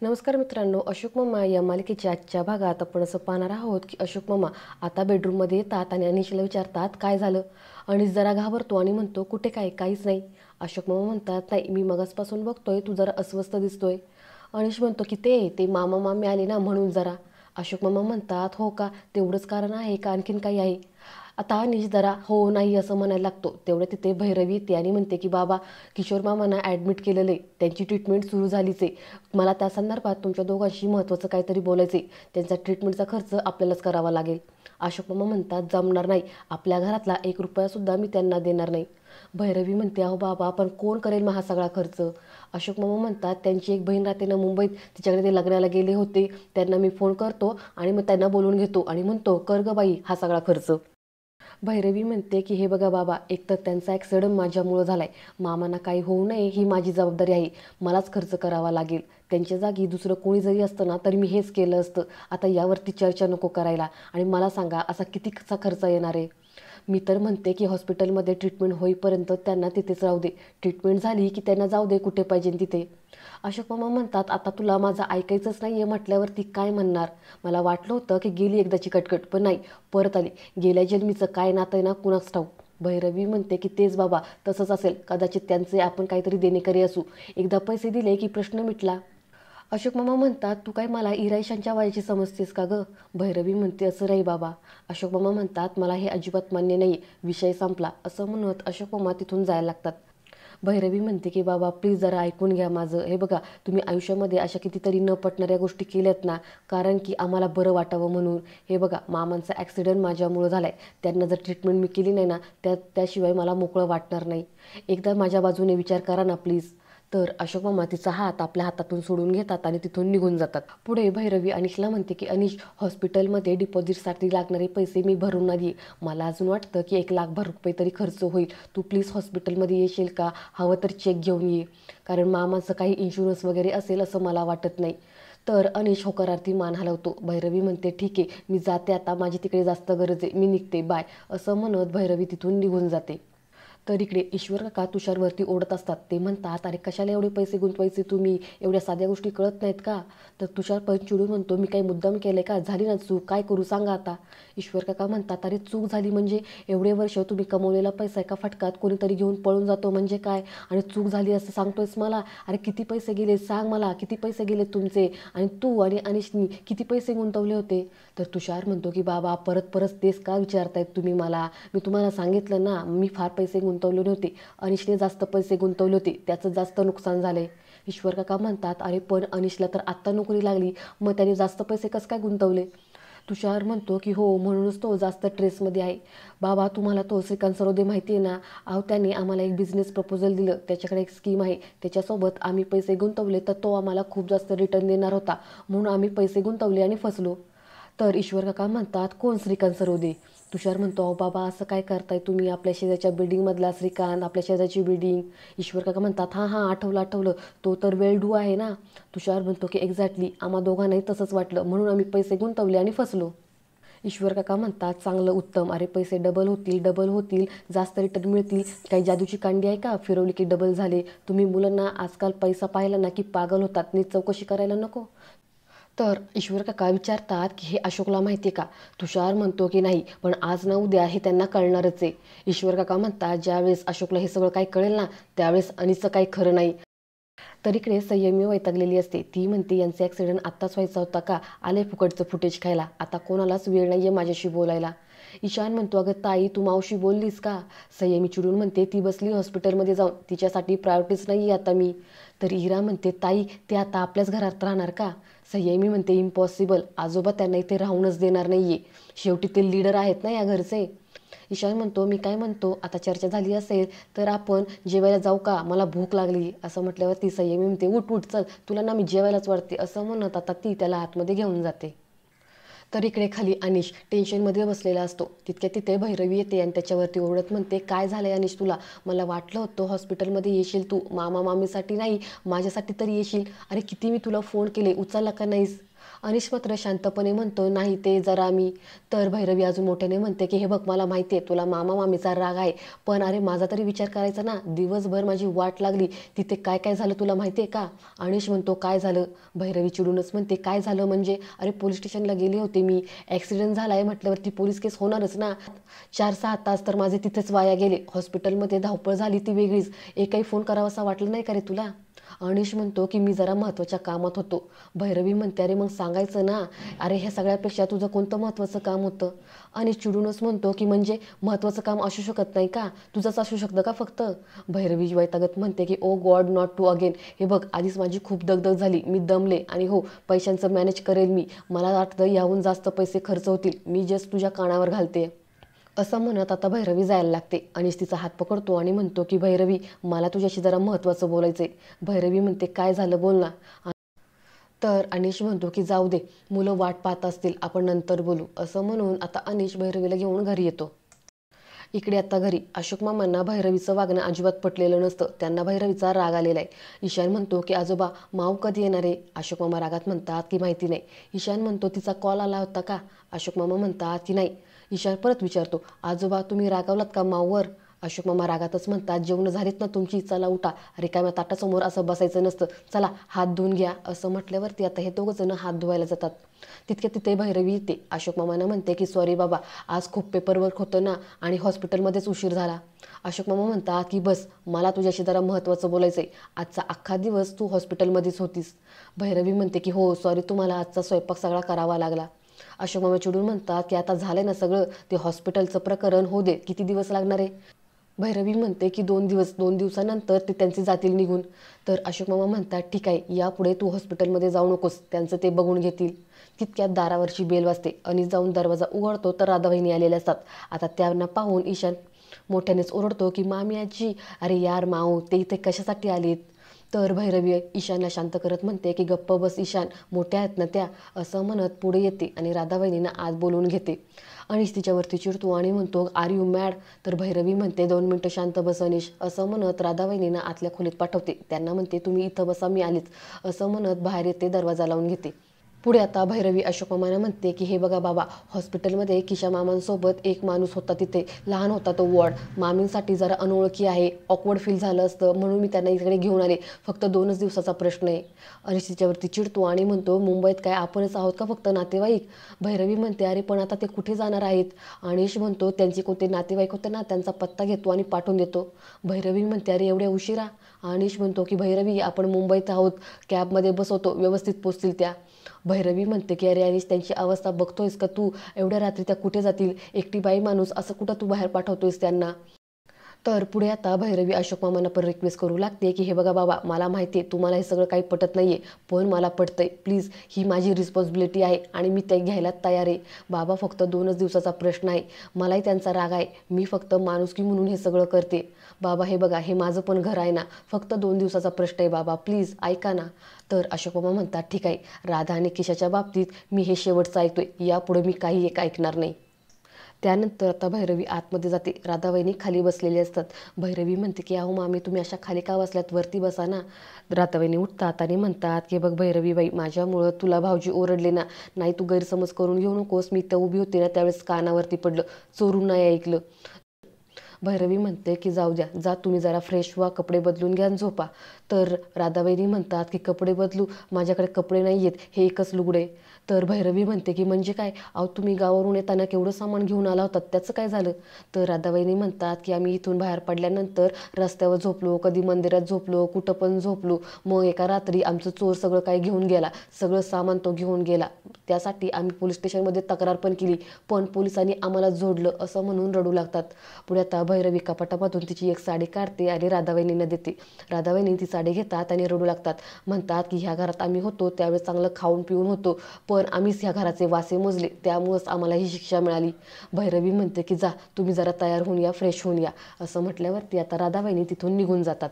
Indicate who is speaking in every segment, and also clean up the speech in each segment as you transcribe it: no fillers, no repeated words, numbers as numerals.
Speaker 1: नमस्कार मित्रांनो, अशोक मामा या मालिकेच्या आजच्या भागात आपण असं पाहणार आहोत की अशोक मामा आता बेडरूममध्ये येतात आणि अनिशला विचारतात काय झालं. अनिश जरा घाबरतो आणि म्हणतो कुठे काय, काहीच नाही. अशोक मामा म्हणतात नाही, मी मगासपासून बघतोय तू जरा अस्वस्थ दिसतोय. अनिश म्हणतो की ते मामा मामी आले ना म्हणून जरा. अशोक मामा म्हणतात हो का, तेवढंच कारण आहे का आणखीन काही आहे. आता अनिश जरा हो नाही असं म्हणायला लागतो. तेवढं तिथे भैरवी येते आणि म्हणते की बाबा, किशोर मामांना ॲडमिट केलेलं आहे, त्यांची ट्रीटमेंट सुरू झालीच आहे. मला त्या संदर्भात तुमच्या दोघांशी महत्त्वाचं काहीतरी बोलायचं आहे. त्यांचा ट्रीटमेंटचा खर्च आपल्यालाच करावा लागेल. अशोक मामा म्हणतात जमणार नाही, आपल्या घरातला 1 रुपयासुद्धा मी त्यांना देणार नाही. भैरवी म्हणते अहो बाबा, पण कोण करेल मग हा सगळा खर्च. अशोक मामा म्हणतात त्यांची एक बहीण राहते ना मुंबईत, तिच्याकडे ते लग्नाला गेले होते, त्यांना मी फोन करतो आणि मग त्यांना बोलून घेतो आणि म्हणतो कर ग बाई हा सगळा खर्च. भैरवी म्हणते की हे बघा बाबा, एकतर त्यांचा ॲक्सिडेंट माझ्यामुळं झाला आहे, मामांना काही होऊ नये ही माझी जबाबदारी आहे, मलाच खर्च करावा लागेल. त्यांच्या जागी दुसरं कोणी जरी असतं ना तरी मी हेच केलं असतं. आता यावरती चर्चा नको करायला. आणि मला सांगा असा कितीचा खर्च येणार आहे. मी तर म्हणते की हॉस्पिटलमध्ये ट्रीटमेंट होईपर्यंत त्यांना तिथेच राहू दे, ट्रीटमेंट झाली की त्यांना जाऊ दे कुठे पाहिजे तिथे. अशोक मामा म्हणतात आता तुला माझं ऐकायचंच नाही आहे म्हटल्यावरती काय म्हणणार. मला वाटलं होतं की गेली एकदाची कटकट, पण नाही, परत आली. गेल्या जन्मीचं काय नातं आहे ना कुणाच ठाऊक. भैरवी म्हणते की तेच बाबा, तसंच असेल कदाचित त्यांचे, आपण काहीतरी देणेकरी असू, एकदा पैसे दिले की प्रश्न मिटला. अशोक मामा म्हणतात तू काय मला इरायशांच्या वयाची समजतेस का गं. भैरवी म्हणते असं नाही बाबा. अशोक मामा म्हणतात मला हे अजिबात मान्य नाही, विषय संपला असं म्हणत अशोक मामा तिथून जायला लागतात. भैरवी म्हणते की बाबा प्लीज जरा ऐकून घ्या माझं. हे बघा, तुम्ही आयुष्यामध्ये अशा कितीतरी न पटणाऱ्या गोष्टी केल्यात ना, कारण की आम्हाला बरं वाटावं म्हणून. हे बघा, मामांचा ॲक्सिडेंट माझ्यामुळं झाला आहे, त्यांना जर ट्रीटमेंट मी केली नाही ना त्याशिवाय मला मोकळं वाटणार नाही. एकदा माझ्या बाजूने विचार करा ना प्लीज. तर अशोक मामा तिचा हात आपल्या हातातून सोडून घेतात आणि तिथून निघून जातात. पुढे भैरवी अनिशला म्हणते की अनिश, हॉस्पिटलमध्ये डिपॉझिटसाठी लागणारे पैसे मी भरून आली, मला अजून वाटतं की 1,00,000 रुपये तरी खर्च होईल. तू प्लीज हॉस्पिटलमध्ये येशील का, हवं तर चेक घेऊन ये, कारण मामाचं काही इन्शुरन्स वगैरे असेल असं मला वाटत नाही. तर अनिश होकारार्थी मान हलवतो. भैरवी म्हणते ठीक आहे, मी जाते आता, माझी तिकडे जास्त गरज आहे, मी निघते, बाय, असं म्हणत भैरवी तिथून निघून जाते. तर इकडे ईश्वर काका तुषारवरती ओढत असतात. ते म्हणतात अरे कशाला एवढे पैसे गुंतवायचे तुम्ही, एवढ्या साध्या गोष्टी कळत नाहीत का. तर तुषार पण चिडून म्हणतो मी काही मुद्दाम केले का, झाली ना चूक, काय करू सांगा आता. ईश्वर काका म्हणतात अरे चूक झाली म्हणजे एवढे वर्ष तुम्ही कमवलेला पैसा एका फटकात कोणीतरी घेऊन पळून जातो म्हणजे काय, आणि चूक झाली असं सांगतोयस मला. अरे किती पैसे गेले सांग मला, किती पैसे गेले तुमचे, आणि तू आणि अनिशनी किती पैसे गुंतवले होते. तर तुषार म्हणतो की बाबा परत परत तेच का विचारतायत तुम्ही मला, मी तुम्हाला सांगितलं ना मी फार पैसे गुंतवले नव्हते, अनिशने जास्त पैसे गुंतवले होते, त्याचं जास्त नुकसान झालंय. ईश्वर काका म्हणतात अरे पण अनिशला तर आत्ता नोकरी लागली, मग त्याने जास्त पैसे कसं काय गुंतवले. तुषार म्हणतो की हो म्हणूनच तो जास्त ट्रेसमध्ये आहे. बाबा तुम्हाला तो श्रीकांत सरोदे माहिती आहे ना, अहो त्याने आम्हाला एक बिझनेस प्रपोजल दिलं, त्याच्याकडे एक स्कीम आहे, त्याच्यासोबत आम्ही पैसे गुंतवले तर तो आम्हाला खूप जास्त रिटर्न देणार होता, म्हणून आम्ही पैसे गुंतवले आणि फसलो. तर ईश्वर काका म्हणतात कोण श्रीकांत सरोदे. तुषार म्हणतो अहो बाबा असं काय करताय तुम्ही, आपल्या शेजारच्या बिल्डिंगमधला श्रीकांत, आपल्या शेजारची बिल्डिंग. ईश्वर काका म्हणतात हां हां आठवलं आठवलं, तो तर वेल डू आहे ना. तुषार म्हणतो की एक्झॅक्टली, आम्हा दोघांनाही तसंच वाटलं म्हणून आम्ही पैसे गुंतवले आणि फसलो. ईश्वर काका म्हणतात चांगलं उत्तम, अरे पैसे डबल होतील डबल होतील, जास्त रिटर्न मिळतील, काही जादूची कांडी आहे का फिरवली की डबल झाले. तुम्ही मुलांना आजकाल पैसा पाहिला ना की पागल होतात, नीट चौकशी करायला नको. तर ईश्वर काका विचारतात की हे अशोकला माहिती आहे का. तुषार म्हणतो की नाही, पण आज ना उद्या हे त्यांना कळणारच आहे. ईश्वर काका म्हणतात ज्यावेळेस अशोकला हे सगळं काही कळेल ना त्यावेळेस अनिसचं काही खरं नाही. तर इकडे संयमी वैतागलेली असते. ती म्हणते यांचा ॲक्सिडेंट आत्ताच व्हायचा होता का, आले फुकटचं फुटेज खायला, आता कोणालाच वेळ नाही आहे माझ्याशी बोलायला. ईशान म्हणतो अगं ताई तू मावशी बोललीस का. संयमी चिडून म्हणते ती बसली हॉस्पिटलमध्ये जाऊन, तिच्यासाठी प्रायोरिटीच नाही आहे आता मी. तर इरा म्हणते ताई ते आता आपल्याच घरात राहणार का. संयमी म्हणते इम्पॉसिबल, आजोबा त्यांना इथे राहूनच देणार नाही आहे, शेवटी ते लीडर आहेत ना या घरचे. ईशान म्हणतो मी काय म्हणतो, आता चर्चा झाली असेल तर आपण जेवायला जाऊ का, मला भूक लागली. असं म्हटल्यावर ती संयमी म्हणते उठ उठ चल, तुला ना मी जेवायलाच वाढते, असं म्हणत आता ती त्याला आतमध्ये घेऊन जाते. तर इकडे खाली अनिश टेन्शनमध्ये बसलेला असतो. तितक्या तिथे भैरवी येते आणि त्याच्यावरती ओरडत म्हणते काय झालंय अनिश तुला, मला वाटलं होतं हॉस्पिटलमध्ये येशील तू, मामा मामीसाठी नाही माझ्यासाठी तरी येशील, अरे किती मी तुला फोन केले उचलला का नाहीस. अनिश मात्र शांतपणे म्हणतो, नाही ते जरा मी. तर भैरवी अजून मोठ्याने म्हणते की हे बघ, मला माहिती आहे तुला मामा मामीचा राग आहे, पण अरे माझा तरी विचार करायचा ना. दिवसभर माझी वाट लागली, तिथे काय काय झालं तुला माहिती आहे का? अनिश म्हणतो, काय झालं? भैरवी चिडूनच म्हणते, काय झालं म्हणजे? अरे पोलीस स्टेशनला गेले होते मी, ॲक्सिडेंट झाला आहे म्हटल्यावरती पोलीस केस होणारच ना. 4-6 तास तर माझे तिथेच वाया गेले. हॉस्पिटलमध्ये धावपळ झाली ती वेगळीच. एकही फोन करावासा वाटलं नाही का रे तुला? अनिश म्हणतो की मी जरा महत्त्वाच्या कामात होतो. भैरवी म्हणते, अरे मग सांगायचं ना. अरे ह्या सगळ्यापेक्षा तुझं कोणतं महत्त्वाचं काम होतं? अनिश चिडूनच म्हणतो की म्हणजे महत्त्वाचं काम असू शकत नाही का? तुझंच असू शकतं का फक्त? भैरवी वैतागत म्हणते की ओ गॉड, नॉट टू अगेन. हे बघ, आधीच माझी खूप दगदग झाली, मी दमले, आणि हो पैशांचं मॅनेज करेल मी. मला वाटतं याहून जास्त पैसे खर्च होतील, मी जस्ट तुझ्या कानावर घालते. असं म्हणत आता भैरवी जायला लागते. अनिश तिचा हात पकडतो आणि म्हणतो की भैरवी, मला तुझ्याशी जरा महत्त्वाचं बोलायचं आहे. भैरवी म्हणते, काय झालं बोल ना. तर अनिश म्हणतो की जाऊ दे, मुलं वाट पाहत असतील, आपण नंतर बोलू. असं म्हणून आता अनिश भैरवीला घेऊन घरी येतो. इकडे आता घरी अशोक मामांना भैरवीचं वागणं अजिबात पटलेलं नसतं. त्यांना भैरवीचा राग आलेला आहे. ईशान म्हणतो की आजोबा, माऊ कधी येणार आहे? अशोक मामा रागात म्हणतात की माहिती नाही. ईशान म्हणतो, तिचा कॉल आला होता का? अशोक मामा म्हणतात की नाही. ईशान परत विचारतो, आजोबा तुम्ही रागावलात का माऊवर? अशोक मामा रागातच म्हणतात, जेवणं झालीत ना तुमची, चला उठा. रिकाम्या ताटासमोर असं बसायचं नसतं, चला हात धुवून घ्या. असं म्हटल्यावरती आता हे दोघं जण हात धुवायला जातात. तितक्या तिथे भैरवी येते. अशोक मामांना म्हणते की सॉरी बाबा, आज खूप पेपरवर्क होतं ना, आणि हॉस्पिटलमध्येच उशीर झाला. अशोक मामा म्हणतात की बस, मला तुझ्याशी जरा महत्त्वाचं बोलायचं आहे. आजचा अख्खा दिवस तू हॉस्पिटलमध्येच होतीस. भैरवी म्हणते की हो सॉरी, तुम्हाला आजचा स्वयंपाक सगळा करावा लागला. अशोक मामा चिडून म्हणतात की आता झालंय ना सगळं, ते हॉस्पिटलचं प्रकरण हो दे, किती दिवस लागणार आहे? भैरवी म्हणते की 2 दिवस, 2 दिवसानंतर ते त्यांचे जातील निघून. तर अशोक मामा म्हणतात, ठीक आहे, यापुढे तू हॉस्पिटलमध्ये जाऊ नकोस, त्यांचं ते बघून घेतील. तितक्यात दारावरची बेल वाजते. अनिस जाऊन दरवाजा उघडतो तर राधाबहिणी आलेल्या असतात. आता त्यांना पाहून ईशान मोठ्यानेच ओरडतो की मामी आजी, अरे यार माऊ, ते इथे कशासाठी आलीत? तर भैरवी ईशानला शांत करत म्हणते की गप्प बस ईशान, मोठ्या आहेत ना त्या. असं म्हणत पुढे येते आणि राधाबहिणींना आत बोलवून घेते. अनिश तिच्यावरती चिडतो आणि म्हणतो, आर यू मॅड? तर भैरवी म्हणते, 2 मिनिटं शांत बस अनिश. असं म्हणत राधाबहिणींना आतल्या खोलीत पाठवते. त्यांना म्हणते, तुम्ही इथं बसा, मी आलीच. असं म्हणत बाहेर येते, दरवाजा लावून घेते. पुढे आता भैरवी अशोक मामांना म्हणते की हे बघा बाबा, हॉस्पिटलमध्ये किशा मामांसोबत एक माणूस होता, तिथे लहान होता तो वॉर्ड. मामींसाठी जरा अनोळखी आहे, ऑकवर्ड फील झालं असतं, म्हणून मी त्यांना इकडे घेऊन आले. फक्त 2च दिवसाचा प्रश्न आहे. अनिश तिच्यावरती चिडतो आणि म्हणतो, मुंबईत काय आपणच आहोत का फक्त नातेवाईक? भैरवी म्हणते, अरे पण आता ते कुठे जाणार आहेत? अनिश म्हणतो, त्यांचे कोणते नातेवाईक होते ना, त्यांचा पत्ता घेतो आणि पाठवून देतो. भैरवी म्हणते, अरे एवढ्या उशिरा? अनिश म्हणतो की भैरवी, आपण मुंबईत आहोत, कॅबमध्ये बसवतो, व्यवस्थित पोचतील त्या. भैरवी म्हणते की अरे अनिश, त्यांची अवस्था बघतोयस का तू? एवढ्या रात्री त्या कुठे जातील? एकटी बाई माणूस, असं कुठं तू बाहेर पाठवतोयस त्यांना? तर पुढे आता भैरवी अशोक मामांना पण रिक्वेस्ट करू लागते की हे बघा बाबा, मला माहिती आहे तुम्हाला हे सगळं काही पटत नाही आहे, पण मला पटतंय. प्लीज, ही माझी रिस्पॉन्सिबिलिटी आहे आणि मी ते घ्यायला तयार आहे. बाबा, फक्त 2च दिवसाचा प्रश्न आहे. मलाही त्यांचा राग आहे, मी फक्त माणुसकी म्हणून हे सगळं करते. बाबा हे बघा, हे माझं पण घर आहे ना, फक्त 2 दिवसाचा प्रश्न आहे बाबा, प्लीज ऐका ना. तर अशोक मामा म्हणतात, ठीक आहे, राधा आणि किशाच्या बाबतीत मी हे शेवटचं ऐकतोय, यापुढे मी काही एक ऐकणार नाही. त्यानंतर आता भैरवी आतमध्ये जाते. राधाबाईंनी खाली बसलेले असतात. भैरवी म्हणते की अहो मामी, तुम्ही अशा खाली का बसल्यात, वरती बसा ना. राधाबाईंनी उठतात आणि म्हणतात की बघ भैरवी बाई, माझ्यामुळं तुला भाऊजी ओरडले ना, नाही तू गैरसमज करून घेऊ नकोस. मी तर उभी होते ना, त्यावेळेस कानावरती पडलं, चोरून नाही ऐकलं. भैरवी म्हणते की जाऊ द्या, जा तुम्ही जरा फ्रेश व्हा, कपडे बदलून घ्या आणि झोपा. तर राधाबाईंनी म्हणतात की कपडे बदलू? माझ्याकडे कपडे नाही आहेत, हे एकच लुगडे. तर भैरवी म्हणते की म्हणजे काय? अहो तुम्ही गावावरून येताना केवढं सामान घेऊन आला होता, त्याचं काय झालं? तर राधाबाईंनी म्हणतात की आम्ही इथून बाहेर पडल्यानंतर रस्त्यावर झोपलो, कधी मंदिरात झोपलो, कुठं पण झोपलो. मग एका रात्री आमचं चोर सगळं काय घेऊन गेला, सगळं सामान तो घेऊन गेला. त्यासाठी आम्ही पोलीस स्टेशनमध्ये तक्रार पण केली, पण पोलिसांनी आम्हाला जोडलं. असं म्हणून रडू लागतात. पुढे आता भैरवी कपाटामधून तिची एक साडी काढते आणि राधाबाईंना देते. राधाबाईंनी ती साडी घेतात आणि रडू लागतात. म्हणतात की ह्या घरात आम्ही होतो त्यावेळेस चांगलं खाऊन पिऊन होतो, पण आम्हीच ह्या घराचे वासे मोजले, त्यामुळंच आम्हाला ही शिक्षा मिळाली. भैरवी म्हणते की जा तुम्ही जरा तयार होऊन या, फ्रेश होऊन या. असं म्हटल्यावरती आता राधाबाईंनी तिथून निघून जातात.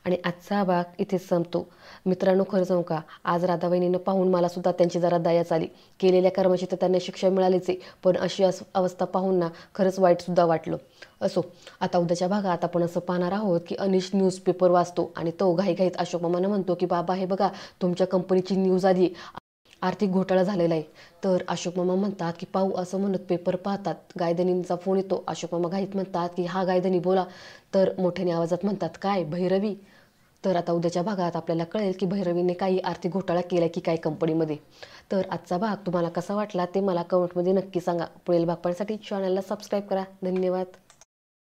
Speaker 1: आणि आजचा भाग इथेच संपतो. मित्रांनो, खरं सांगू का, आज राधाबाईंना पाहून मला सुद्धा त्यांची जरा दयाच आली. केलेल्या कर्माची तर त्यांना शिक्षा मिळालीच आहे, पण अशी अवस्था पाहून ना खरंच वाईटसुद्धा वाटलं. असो, आता उद्याच्या भागात आपण असं पाहणार आहोत की अनिश न्यूजपेपर वाचतो आणि तो घाईघाईत अशोक मामांना म्हणतो की बाबा हे बघा, तुमच्या कंपनीची न्यूज आली. आर्थिक घोटाळा झालेला आहे. तर अशोक मामा म्हणतात की पाहू असं म्हणत पेपर पाहतात. गायधनींचा फोन येतो. अशोक मामा घाईत म्हणतात की हा गायधनी बोला. तर मोठ्याने आवाजात म्हणतात काय भैरवी. तर आता उद्याच्या भागात आपल्याला कळेल की भैरवीने काही आर्थिक घोटाळा केला की काय कंपनीमध्ये. तर आजचा भाग तुम्हाला कसा वाटला ते मला कमेंटमध्ये नक्की सांगा. पुढील भाग पाहण्यासाठी चॅनलला सबस्क्राईब करा. धन्यवाद.